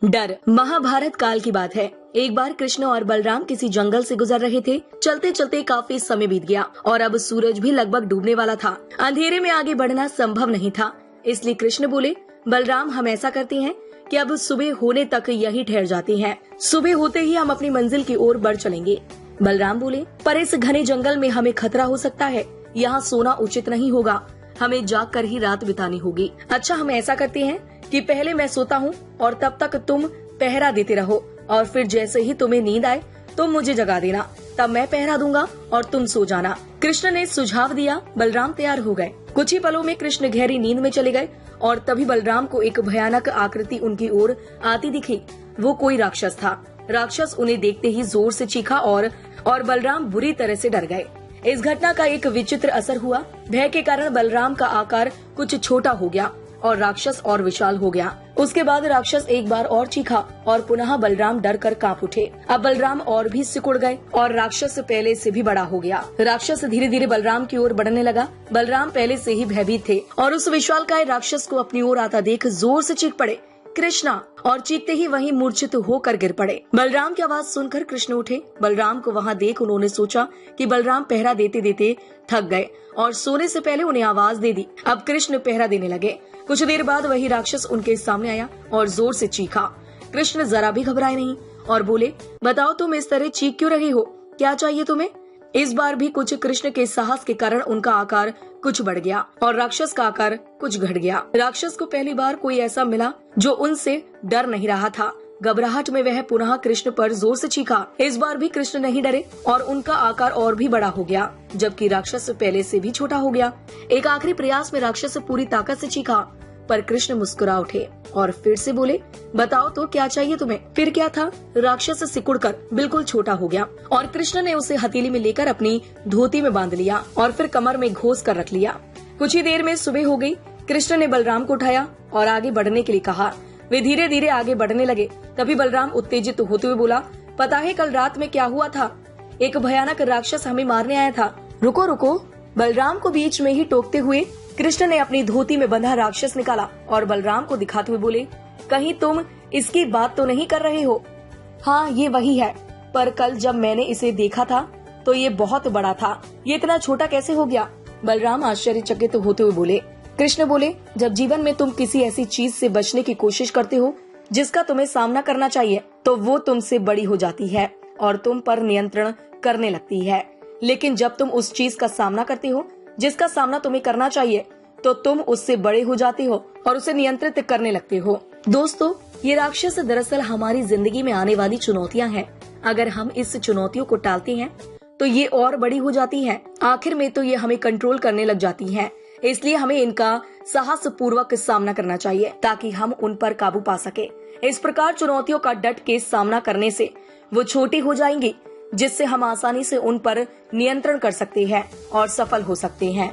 डर। महाभारत काल की बात है। एक बार कृष्ण और बलराम किसी जंगल से गुजर रहे थे। चलते चलते काफी समय बीत गया और अब सूरज भी लगभग डूबने वाला था। अंधेरे में आगे बढ़ना संभव नहीं था, इसलिए कृष्ण बोले, बलराम हम ऐसा करते हैं कि अब सुबह होने तक यही ठहर जाते हैं। सुबह होते ही हम अपनी मंजिल की ओर बढ़ चलेंगे। बलराम बोले, पर इस घने जंगल में हमें खतरा हो सकता है, यहाँ सोना उचित नहीं होगा, हमें जाग कर ही रात बितानी होगी। अच्छा, हम ऐसा करते हैं कि पहले मैं सोता हूँ और तब तक तुम पहरा देते रहो, और फिर जैसे ही तुम्हें नींद आए तुम मुझे जगा देना, तब मैं पहरा दूंगा और तुम सो जाना। कृष्ण ने सुझाव दिया। बलराम तैयार हो गए। कुछ ही पलों में कृष्ण गहरी नींद में चले गए और तभी बलराम को एक भयानक आकृति उनकी ओर आती दिखी। वो कोई राक्षस था। राक्षस उन्हें देखते ही जोर से चीखा और बलराम बुरी तरह से डर गए। इस घटना का एक विचित्र असर हुआ। भय के कारण बलराम का आकार कुछ छोटा हो गया और राक्षस और विशाल हो गया। उसके बाद राक्षस एक बार और चीखा और पुनः बलराम डर कर कांप उठे। अब बलराम और भी सिकुड़ गए और राक्षस पहले से भी बड़ा हो गया। राक्षस धीरे धीरे बलराम की ओर बढ़ने लगा। बलराम पहले से ही भयभीत थे और उस विशालकाय राक्षस को अपनी ओर आता देख जोर से चीख पड़े, कृष्णा, और चीखते ही वहीं मूर्छित होकर गिर पड़े। बलराम की आवाज सुनकर कृष्ण उठे। बलराम को वहां देख उन्होंने सोचा कि बलराम पहरा देते देते थक गए और सोने से पहले उन्हें आवाज दे दी। अब कृष्ण पहरा देने लगे। कुछ देर बाद वही राक्षस उनके सामने आया और जोर से चीखा। कृष्ण जरा भी घबराए नहीं और बोले, बताओ तुम इस तरह चीख क्यों रहे हो, क्या चाहिए तुम्हें? इस बार भी कुछ कृष्ण के साहस के कारण उनका आकार कुछ बढ़ गया और राक्षस का आकार कुछ घट गया। राक्षस को पहली बार कोई ऐसा मिला जो उनसे डर नहीं रहा था। घबराहट में वह पुनः कृष्ण पर जोर से चीखा। इस बार भी कृष्ण नहीं डरे और उनका आकार और भी बड़ा हो गया, जबकि राक्षस पहले से भी छोटा हो गया। एक आखिरी प्रयास में राक्षस पूरी ताकत से चीखा, पर कृष्ण मुस्कुरा उठे और फिर से बोले, बताओ तो क्या चाहिए तुम्हें? फिर क्या था, राक्षस सिकुड़कर बिल्कुल छोटा हो गया और कृष्ण ने उसे हथेली में लेकर अपनी धोती में बांध लिया और फिर कमर में घोंस कर रख लिया। कुछ ही देर में सुबह हो गई। कृष्ण ने बलराम को उठाया और आगे बढ़ने के लिए कहा। वे धीरे धीरे आगे बढ़ने लगे। तभी बलराम उत्तेजित होते हुए बोला, पता है कल रात में क्या हुआ था? एक भयानक राक्षस हमें मारने आया था। रुको रुको। बलराम को बीच में ही टोकते हुए कृष्ण ने अपनी धोती में बंधा राक्षस निकाला और बलराम को दिखाते हुए बोले, कहीं तुम इसकी बात तो नहीं कर रहे हो? हाँ, ये वही है, पर कल जब मैंने इसे देखा था तो ये बहुत बड़ा था, ये इतना छोटा कैसे हो गया? बलराम आश्चर्यचकित होते हुए बोले। कृष्ण बोले, जब जीवन में तुम किसी ऐसी चीज से बचने की कोशिश करते हो जिसका तुम्हें सामना करना चाहिए, तो वो तुमसे बड़ी हो जाती है और तुम पर नियंत्रण करने लगती है। लेकिन जब तुम उस चीज का सामना करते हो जिसका सामना तुम्हें करना चाहिए, तो तुम उससे बड़े हो जाते हो और उसे नियंत्रित करने लगते हो। दोस्तों, ये राक्षस दरअसल हमारी जिंदगी में आने वाली चुनौतियां हैं। अगर हम इस चुनौतियों को टालते हैं तो ये और बड़ी हो जाती हैं। आखिर में तो ये हमें कंट्रोल करने लग जाती हैं। इसलिए हमें इनका साहस पूर्वक सामना करना चाहिए ताकि हम उन पर काबू पा सके। इस प्रकार चुनौतियों का डट के सामना करने से वो छोटी हो जाएंगी, जिससे हम आसानी से उन पर नियंत्रण कर सकते हैं और सफल हो सकते हैं।